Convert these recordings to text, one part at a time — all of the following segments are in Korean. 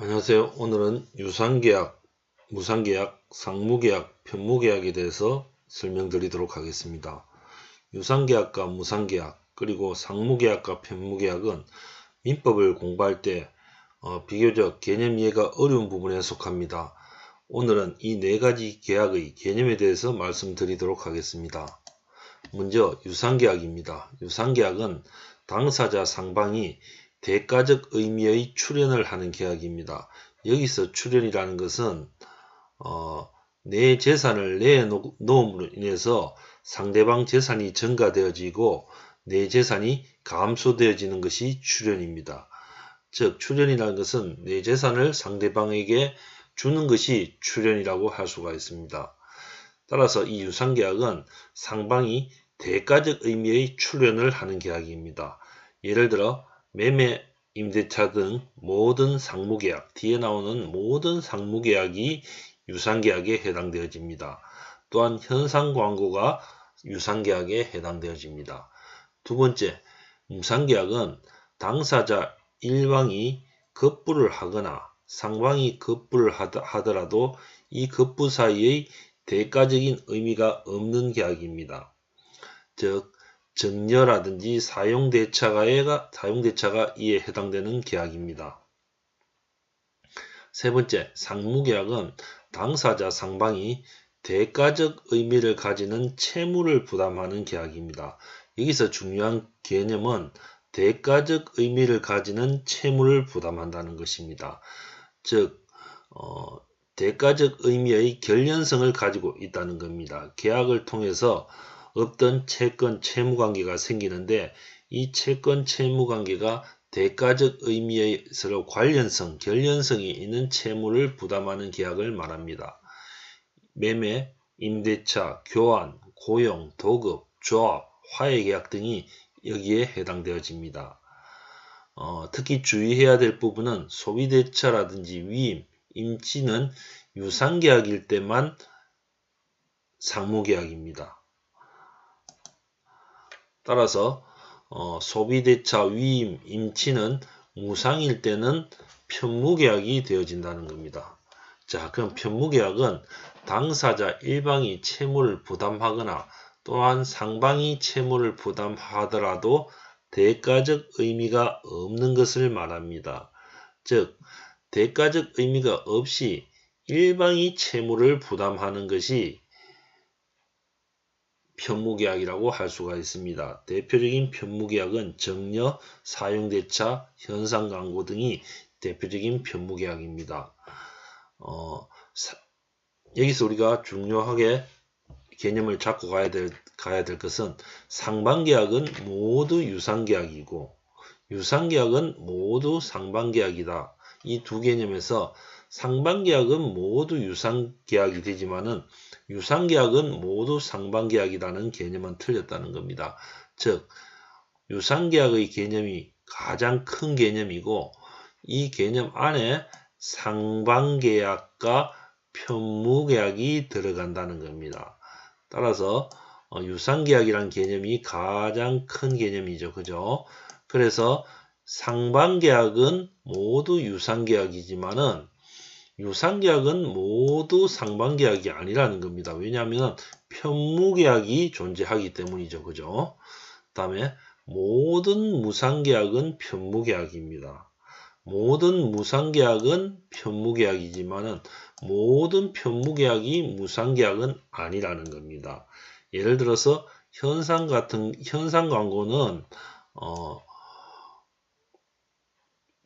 안녕하세요. 오늘은 유상계약, 무상계약, 상무계약, 편무계약에 대해서 설명드리도록 하겠습니다. 유상계약과 무상계약, 그리고 상무계약과 편무계약은 민법을 공부할 때 비교적 개념 이해가 어려운 부분에 속합니다. 오늘은 이 네 가지 계약의 개념에 대해서 말씀드리도록 하겠습니다. 먼저 유상계약입니다. 유상계약은 당사자 상방이 대가적 의미의 출연을 하는 계약입니다. 여기서 출연이라는 것은 내 재산을 내놓음으로 인해서 상대방 재산이 증가되어지고 내 재산이 감소되어지는 것이 출연입니다. 즉 출연이라는 것은 내 재산을 상대방에게 주는 것이 출연이라고 할 수가 있습니다. 따라서 이 유상계약은 상방이 대가적 의미의 출연을 하는 계약입니다. 예를 들어 매매, 임대차 등 모든 상무계약, 뒤에 나오는 모든 상무계약이 유상계약에 해당되어집니다. 또한 현상광고가 유상계약에 해당되어집니다. 두 번째, 무상계약은 당사자 일방이 급부를 하거나 상방이 급부를 하더라도 이 급부 사이의 대가적인 의미가 없는 계약입니다. 즉 증여라든지 사용대차가 이에 해당되는 계약입니다. 세 번째, 상무계약은 당사자 상방이 대가적 의미를 가지는 채무를 부담하는 계약입니다. 여기서 중요한 개념은 대가적 의미를 가지는 채무를 부담한다는 것입니다. 즉 대가적 의미의 결연성을 가지고 있다는 겁니다. 계약을 통해서 어떤 채권 채무관계가 생기는데 이 채권 채무관계가 대가적 의미의 서로 관련성, 결연성이 있는 채무를 부담하는 계약을 말합니다. 매매, 임대차, 교환, 고용, 도급, 조합, 화해계약 등이 여기에 해당되어집니다. 특히 주의해야 될 부분은 소비대차라든지 위임, 임치는 유상계약일 때만 상무계약입니다. 따라서 소비대차, 위임, 임치는 무상일 때는 편무계약이 되어진다는 겁니다. 자, 그럼 편무계약은 당사자 일방이 채무를 부담하거나 또한 상방이 채무를 부담하더라도 대가적 의미가 없는 것을 말합니다. 즉, 대가적 의미가 없이 일방이 채무를 부담하는 것이 편무계약이라고 할 수가 있습니다. 대표적인 편무계약은 증여, 사용대차, 현상광고 등이 대표적인 편무계약입니다. 여기서 우리가 중요하게 개념을 잡고 가야 될 것은 상방계약은 모두 유상계약이고 유상계약은 모두 상방계약이다. 이 두 개념에서 상방계약은 모두 유상계약이 되지만은 유상계약은 모두 상방계약이라는 개념은 틀렸다는 겁니다. 즉 유상계약의 개념이 가장 큰 개념이고 이 개념 안에 상방계약과 편무계약이 들어간다는 겁니다. 따라서 유상계약이라는 개념이 가장 큰 개념이죠. 그죠? 그래서 상방계약은 모두 유상계약이지만은 유상계약은 모두 상방계약이 아니라는 겁니다. 왜냐하면 편무계약이 존재하기 때문이죠. 그죠? 다음에 모든 무상계약은 편무계약입니다. 모든 무상계약은 편무계약이지만은 모든 편무계약이 무상계약은 아니라는 겁니다. 예를 들어서 현상광고는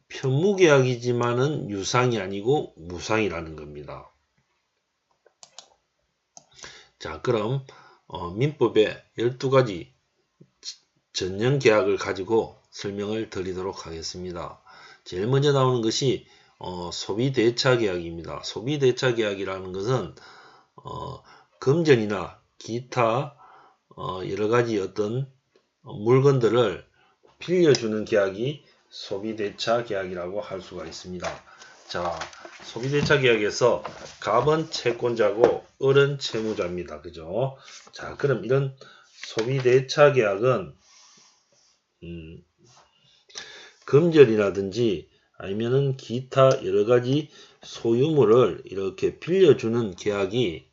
편무계약이지만은 유상이 아니고 무상이라는 겁니다. 자, 그럼 민법의 12가지 전형계약을 가지고 설명을 드리도록 하겠습니다. 제일 먼저 나오는 것이 소비대차계약입니다. 소비대차계약이라는 것은 금전이나 기타 여러가지 어떤 물건들을 빌려주는 계약이 소비대차 계약이라고 할 수가 있습니다. 자, 소비대차 계약에서 갑은 채권자고 을은 채무자입니다. 그죠? 자, 그럼 이런 소비대차 계약은 금전이라든지 아니면은 기타 여러가지 소유물을 이렇게 빌려주는 계약이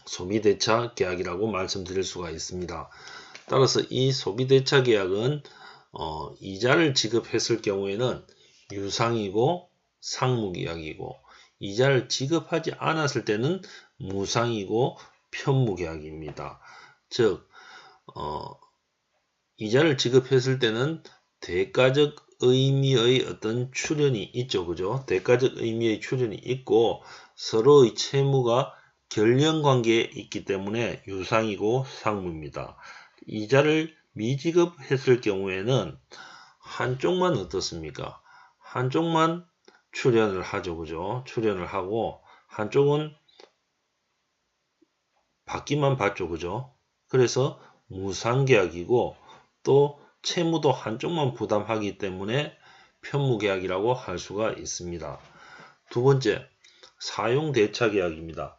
소비대차 계약이라고 말씀드릴 수가 있습니다. 따라서 이 소비대차 계약은 이자를 지급했을 경우에는 유상이고 상무계약이고, 이자를 지급하지 않았을 때는 무상이고 편무계약입니다. 즉 이자를 지급했을 때는 대가적 의미의 어떤 출현이 있죠. 그죠? 대가적 의미의 출현이 있고 서로의 채무가 결연관계에 있기 때문에 유상이고 상무입니다. 이자를 미지급했을 경우에는 한쪽만 어떻습니까? 한쪽만 출연을 하죠. 그죠? 출연을 하고 한쪽은 받기만 받죠. 그죠? 그래서 무상계약이고 또 채무도 한쪽만 부담하기 때문에 편무계약이라고 할 수가 있습니다. 두 번째, 사용대차계약입니다.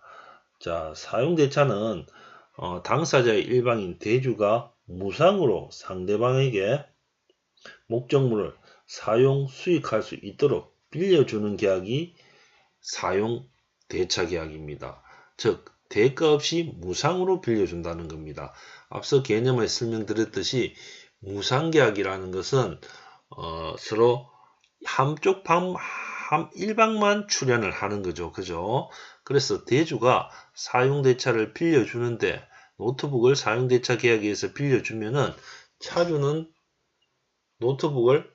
자, 사용대차는 당사자의 일방인 대주가 무상으로 상대방에게 목적물을 사용 수익할 수 있도록 빌려주는 계약이 사용대차계약입니다. 즉 대가 없이 무상으로 빌려준다는 겁니다. 앞서 개념을 설명드렸듯이 무상계약이라는 것은 서로 한쪽 일방만 출연을 하는 거죠. 그죠? 그래서 대주가 사용대차를 빌려주는데 노트북을 사용대차 계약에 의해서 빌려주면은 차주는 노트북을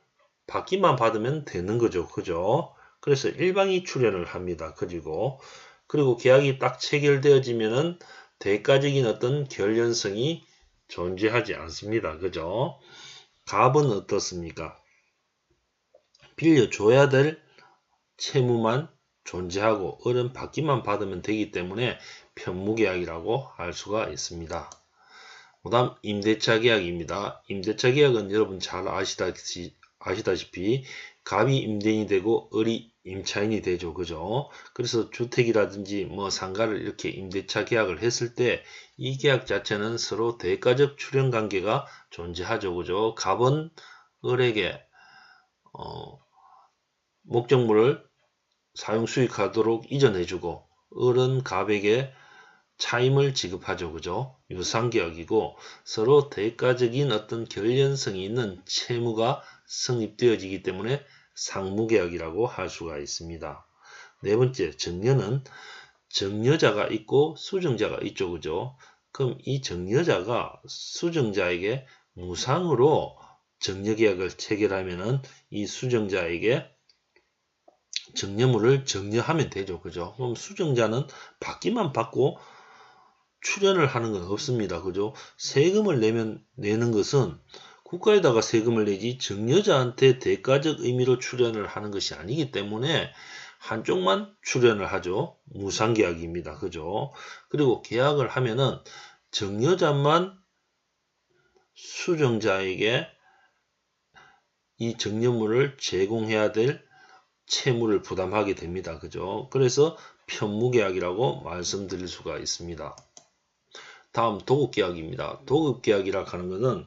받기만 받으면 되는 거죠. 그죠? 그래서 일방이 출연을 합니다. 그리고 계약이 딱 체결되어지면은 대가적인 어떤 결연성이 존재하지 않습니다. 그죠? 갑은 어떻습니까? 빌려줘야 될 채무만 존재하고 을은 받기만 받으면 되기 때문에 편무계약이라고 할 수가 있습니다. 그 다음 임대차 계약입니다. 임대차 계약은 여러분 잘 아시다시피 갑이 임대인이 되고 을이 임차인이 되죠. 그죠? 그래서 주택이라든지 뭐 상가를 이렇게 임대차 계약을 했을 때 이 계약 자체는 서로 대가적 출연 관계가 존재하죠. 그죠? 갑은 을에게 목적물을 사용 수익하도록 이전해주고 을은 갑에게 차임을 지급하죠. 그죠? 유상계약이고 서로 대가적인 어떤 결연성이 있는 채무가 성립되어지기 때문에 상무계약이라고 할 수가 있습니다. 네 번째, 정려는 정려자가 있고 수정자가 있죠. 그죠? 그럼 이 정려자가 수정자에게 무상으로 정려계약을 체결하면은 이 수정자에게 정려물을 정려하면 되죠. 그죠? 그럼 수정자는 받기만 받고 출연을 하는 건 없습니다. 그죠? 세금을 내는 것은 국가에다가 세금을 내지 정려자한테 대가적 의미로 출연을 하는 것이 아니기 때문에 한쪽만 출연을 하죠. 무상계약입니다. 그죠? 그리고 계약을 하면은 정려자만 수정자에게 이 정려물을 제공해야 될 채무를 부담하게 됩니다. 그죠? 그래서 편무계약이라고 말씀드릴 수가 있습니다. 다음 도급계약입니다. 도급계약이라 하는 것은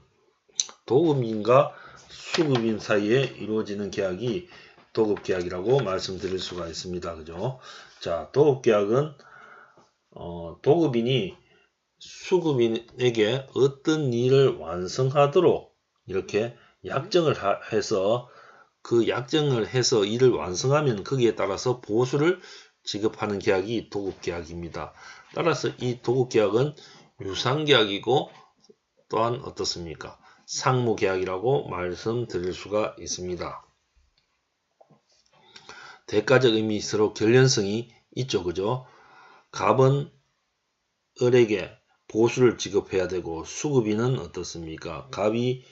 도급인과 수급인 사이에 이루어지는 계약이 도급계약이라고 말씀드릴 수가 있습니다. 그죠? 자, 도급계약은 도급인이 수급인에게 어떤 일을 완성하도록 이렇게 약정을 해서 그 약정을 해서 일을 완성하면 거기에 따라서 보수를 지급하는 계약이 도급계약입니다. 따라서 이 도급계약은 유상계약이고 또한 어떻습니까? 상무계약이라고 말씀드릴 수가 있습니다. 대가적 의미 서로 결연성이 있죠. 그죠? 갑은 을에게 보수를 지급해야 되고 수급인은 어떻습니까? 갑이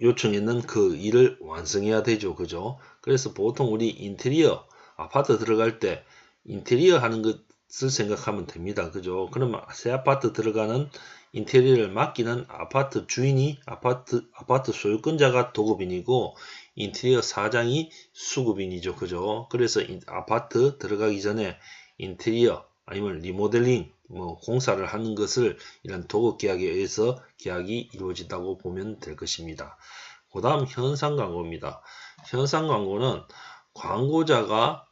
요청했는 그 일을 완성해야 되죠. 그죠? 그래서 보통 우리 인테리어 아파트 들어갈 때 인테리어 하는 것을 생각하면 됩니다. 그죠? 그러면 새 아파트 들어가는 인테리어를 맡기는 아파트 주인이 아파트 소유권자가 도급인이고 인테리어 사장이 수급인이죠. 그죠? 그래서 아파트 들어가기 전에 인테리어 아니면 리모델링 공사를 하는 것을 이런 도급계약에 의해서 계약이 이루어진다고 보면 될 것입니다. 그 다음 현상 광고입니다. 현상 광고는 광고자가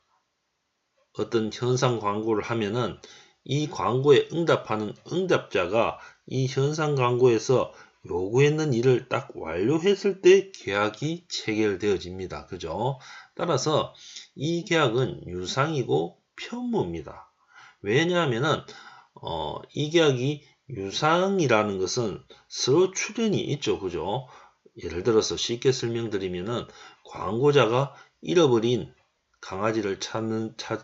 어떤 현상 광고를 하면은 이 광고에 응답하는 응답자가 이 현상 광고에서 요구했는 일을 딱 완료했을 때 계약이 체결되어집니다. 그죠? 따라서 이 계약은 유상이고 편무입니다. 왜냐하면은 이 계약이 유상이라는 것은 서로 출연이 있죠. 그죠? 예를 들어서 쉽게 설명드리면은 광고자가 잃어버린 강아지를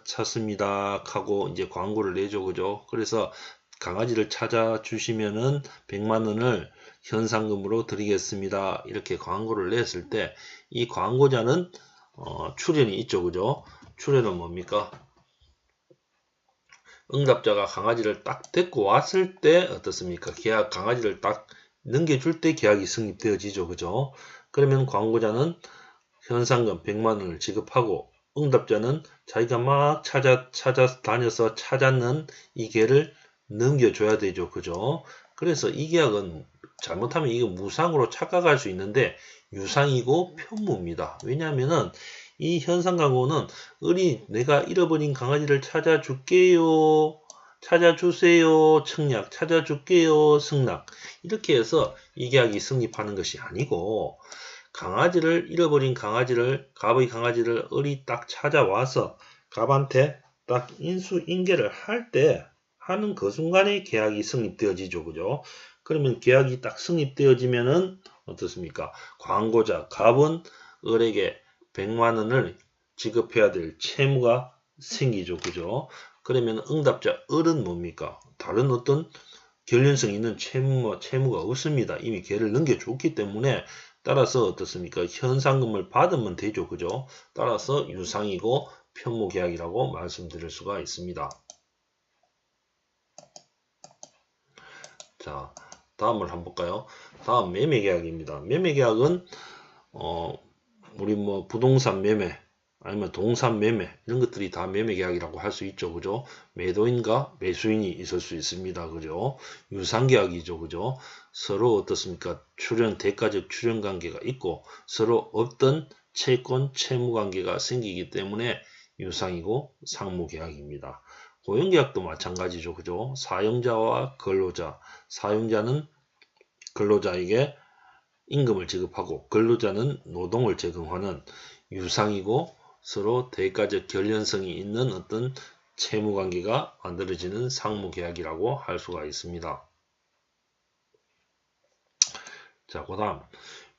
찾습니다 하고 이제 광고를 내죠. 그죠? 그래서 강아지를 찾아주시면은 100만원을 현상금으로 드리겠습니다. 이렇게 광고를 냈을 때 이 광고자는 출연이 있죠. 그죠? 출연은 뭡니까? 응답자가 강아지를 딱 데리고 왔을 때 어떻습니까? 계약 강아지를 딱 넘겨줄 때 계약이 성립되어지죠. 그죠? 그러면 광고자는 현상금 100만원을 지급하고 응답자는 자기가 막 다녀서 찾았는 이 개를 넘겨줘야 되죠. 그죠? 그래서 이 계약은 잘못하면 이거 무상으로 착각할 수 있는데 유상이고 편무입니다. 왜냐하면은 이 현상 광고는 내가 잃어버린 강아지를 찾아줄게요. 찾아주세요. 청약. 찾아줄게요. 승낙. 이렇게 해서 이 계약이 성립하는 것이 아니고 잃어버린 갑의 강아지를 딱 찾아와서 갑한테 딱 인수인계를 하는 그 순간에 계약이 성립되어지죠. 그죠? 그러면 계약이 딱 성립되어지면은 어떻습니까? 광고자 갑은 을에게 100만원을 지급해야 될 채무가 생기죠. 그죠? 그러면 응답자 을은 뭡니까? 다른 어떤 결연성 있는 채무가 없습니다. 이미 걔를 넘겨줬기 때문에 따라서 어떻습니까? 현상금을 받으면 되죠. 그죠? 따라서 유상이고 편무계약이라고 말씀드릴 수가 있습니다. 자, 다음을 한번 볼까요? 다음 매매계약입니다. 매매계약은 우리 부동산 매매 아니면 동산 매매 이런 것들이 다 매매계약이라고 할 수 있죠. 그죠? 매도인과 매수인이 있을 수 있습니다. 그죠? 유상계약이죠. 그죠? 서로 어떻습니까? 대가적 출연관계가 있고 서로 없던 채권 채무관계가 생기기 때문에 유상이고 상무계약입니다. 고용계약도 마찬가지죠. 그죠? 사용자와 근로자. 사용자는 근로자에게 임금을 지급하고 근로자는 노동을 제공하는 유상이고 서로 대가적 결연성이 있는 어떤 채무관계가 만들어지는 상무계약이라고 할 수가 있습니다. 자, 그 다음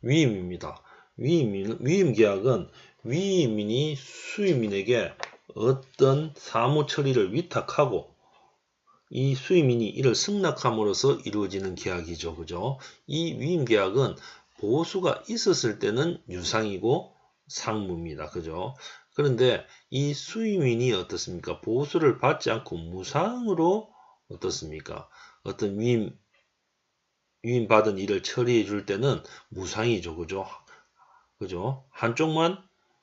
위임입니다. 위임계약은 위임인이 수임인에게 어떤 사무 처리를 위탁하고 이 수임인이 이를 승낙함으로써 이루어지는 계약이죠. 그죠? 이 위임계약은 보수가 있었을 때는 유상이고 상무입니다. 그죠? 그런데 이 수임인이 어떻습니까? 보수를 받지 않고 무상으로 어떻습니까? 어떤 위임받은 일을 처리해 줄 때는 무상이죠. 그죠? 그죠? 한쪽만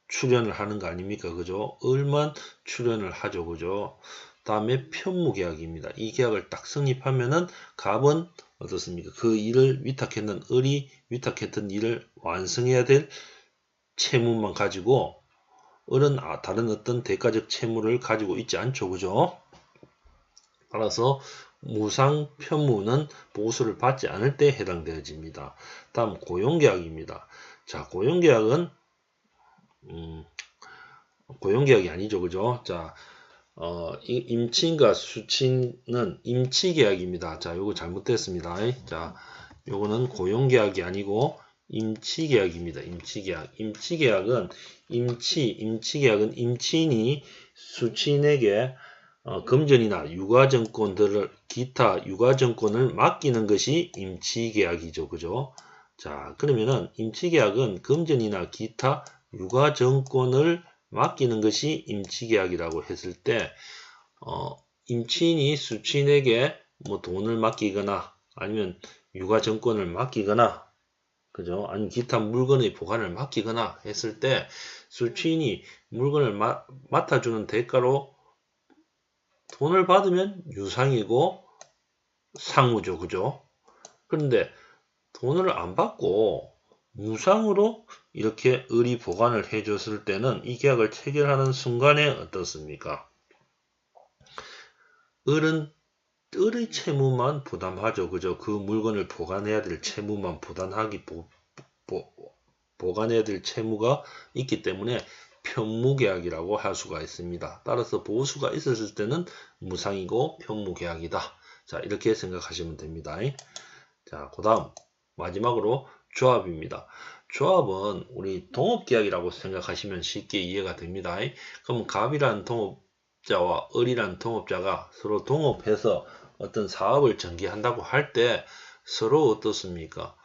출연을 하는 거 아닙니까? 그죠? 을만 출연을 하죠. 그죠? 다음에 편무계약입니다. 이 계약을 딱 성립하면은 갑은 어떻습니까? 그 일을 을이 위탁했던 일을 완성해야 될 채무만 가지고 을은 다른 어떤 대가적 채무를 가지고 있지 않죠. 그죠? 따라서 무상 편무는 보수를 받지 않을 때 해당되어집니다. 다음 고용계약입니다. 자, 고용계약은 고용계약이 아니죠. 그죠? 자, 임치인과 수치는 임치계약입니다. 자, 요거 잘못됐습니다. 자, 요거는 고용계약이 아니고 임치계약입니다. 임치계약은 임치계약은 임치인이 수치인에게 금전이나 기타 유가증권을 맡기는 것이 임치계약이죠. 그죠? 자, 그러면은 임치계약은 금전이나 기타 유가증권을 맡기는 것이 임치계약이라고 했을 때 임치인이 수치인에게 돈을 맡기거나 아니면 유가증권을 맡기거나 그죠? 아니면 기타 물건의 보관을 맡기거나 했을 때 수취인이 물건을 맡아주는 대가로 돈을 받으면 유상이고 상무죠. 그죠? 그런데 돈을 안 받고 무상으로 이렇게 을이 보관을 해줬을 때는 이 계약을 체결하는 순간에 어떻습니까? 을은 을의 채무만 부담하죠. 그죠? 그 물건을 보관해야 될 채무만 보관해야 될 채무가 있기 때문에 편무계약이라고 할 수가 있습니다. 따라서 보수가 있었을 때는 무상이고 편무계약이다. 자, 이렇게 생각하시면 됩니다. 자, 그 다음 마지막으로 조합입니다. 조합은 우리 동업계약이라고 생각하시면 쉽게 이해가 됩니다. 그럼 갑이라는 동업자와 을이라는 동업자가 서로 동업해서 어떤 사업을 전개한다고 할 때 서로 어떻습니까?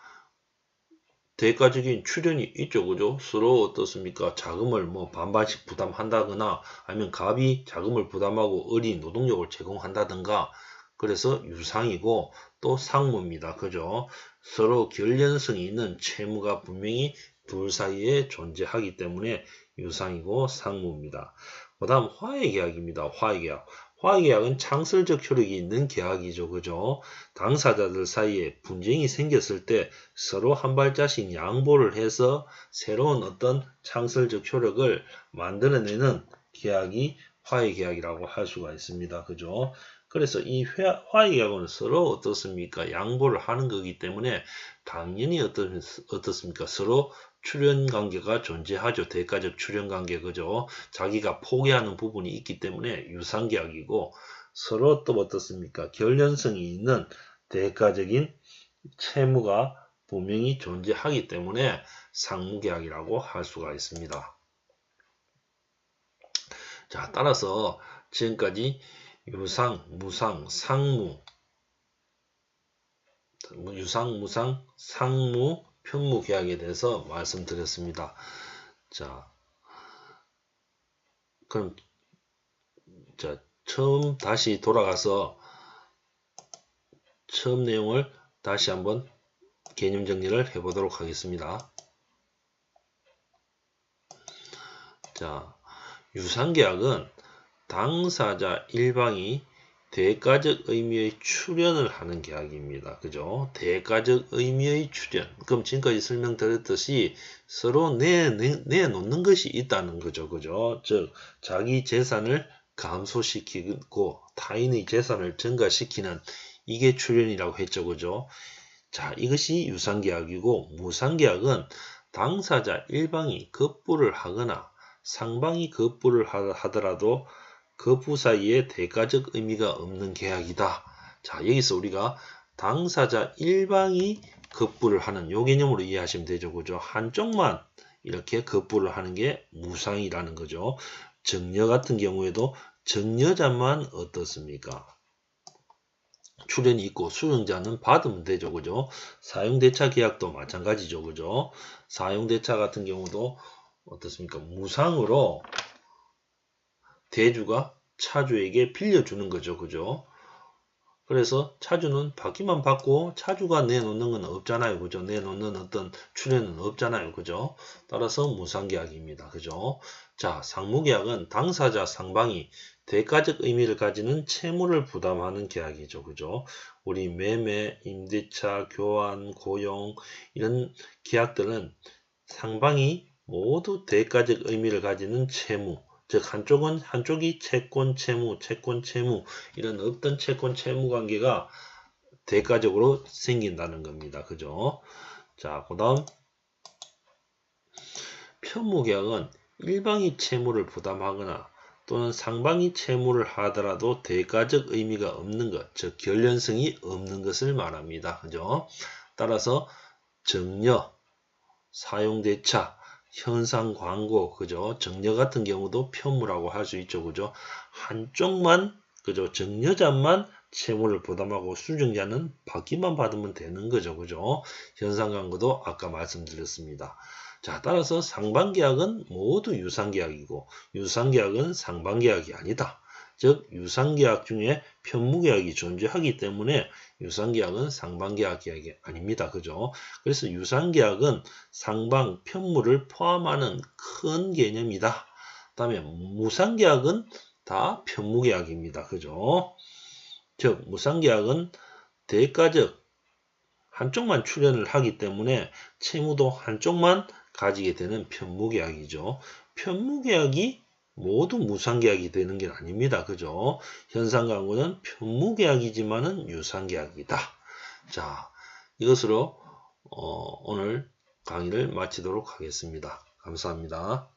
대가적인 출연이 있죠. 그죠? 서로 어떻습니까? 자금을 뭐 반반씩 부담한다거나 아니면 갑이 자금을 부담하고 을이 노동력을 제공한다든가 그래서 유상이고 또 상무입니다. 그죠? 서로 결연성이 있는 채무가 분명히 둘 사이에 존재하기 때문에 유상이고 상무입니다. 그 다음 화해계약입니다. 화해계약. 화해계약은 창설적 효력이 있는 계약이죠. 그죠? 당사자들 사이에 분쟁이 생겼을 때 서로 한 발자씩 양보를 해서 새로운 어떤 창설적 효력을 만들어내는 계약이 화해계약이라고 할 수가 있습니다. 그죠? 그래서 이 화해계약은 서로 어떻습니까? 양보를 하는 거기 때문에 당연히 어떻습니까? 서로 출연관계가 존재하죠. 대가적 출연관계 그죠? 자기가 포기하는 부분이 있기 때문에 유상계약이고 서로 또 어떻습니까? 결연성이 있는 대가적인 채무가 분명히 존재하기 때문에 상무계약이라고 할 수가 있습니다. 자, 따라서 지금까지 유상, 무상, 상무, 유상, 무상, 상무, 편무 계약에 대해서 말씀드렸습니다. 자, 그럼 처음 다시 돌아가서 처음 내용을 다시 한번 개념 정리를 해보도록 하겠습니다. 자, 유상계약은 당사자 일방이 대가적 의미의 출연을 하는 계약입니다. 그죠? 대가적 의미의 출연. 그럼 지금까지 설명드렸듯이 서로 내놓는 것이 있다는 거죠. 그죠? 즉, 자기 재산을 감소시키고 타인의 재산을 증가시키는 이게 출연이라고 했죠. 그죠? 자, 이것이 유상계약이고 무상계약은 당사자 일방이 겁부를 하거나 상방이 겁부를 하더라도 겁부 사이에 대가적 의미가 없는 계약이다. 자, 여기서 우리가 당사자 일방이 겁부를 하는 요 개념으로 이해하시면 되죠. 그죠? 한쪽만 이렇게 겁부를 하는 게 무상이라는 거죠. 정려 같은 경우에도 정려자만 어떻습니까? 출연이 있고 수령자는 받으면 되죠. 그죠? 사용대차 계약도 마찬가지죠. 그죠? 사용대차 같은 경우도 어떻습니까? 무상으로 대주가 차주에게 빌려주는 거죠. 그죠? 그래서 차주는 받기만 받고 차주가 내놓는 건 없잖아요. 그죠? 내놓는 어떤 출연은 없잖아요. 그죠? 따라서 무상계약입니다. 그죠? 자, 상무계약은 당사자 상방이 대가적 의미를 가지는 채무를 부담하는 계약이죠. 그죠? 우리 매매, 임대차, 교환, 고용 이런 계약들은 상방이 모두 대가적 의미를 가지는 채무, 즉 한쪽이 채권 채무 이런 어떤 채권 채무 관계가 대가적으로 생긴다는 겁니다. 그죠? 자, 그다음 편무계약은 일방이 채무를 부담하거나 또는 상방이 채무를 하더라도 대가적 의미가 없는 것, 즉 결연성이 없는 것을 말합니다. 그죠? 따라서 정려, 사용대차, 현상 광고, 그죠? 정려 같은 경우도 편무라고 할 수 있죠. 그죠? 한쪽만, 그죠? 정려자만 채무를 부담하고 수정자는 받기만 받으면 되는 거죠. 그죠? 현상 광고도 아까 말씀드렸습니다. 자, 따라서 상방계약은 모두 유상계약이고 유상계약은 상방계약이 아니다. 즉 유상계약 중에 편무계약이 존재하기 때문에 유상계약은 상방계약이 아닙니다. 그죠? 그래서 유상계약은 상방, 편무를 포함하는 큰 개념이다. 그 다음에 무상계약은 다 편무계약입니다. 그죠? 즉 무상계약은 대가적 한쪽만 출연을 하기 때문에 채무도 한쪽만 가지게 되는 편무계약이죠. 편무계약이 모두 무상계약이 되는 게 아닙니다. 그죠? 현상강구는 편무계약이지만은 유상계약이다. 자, 이것으로 오늘 강의를 마치도록 하겠습니다. 감사합니다.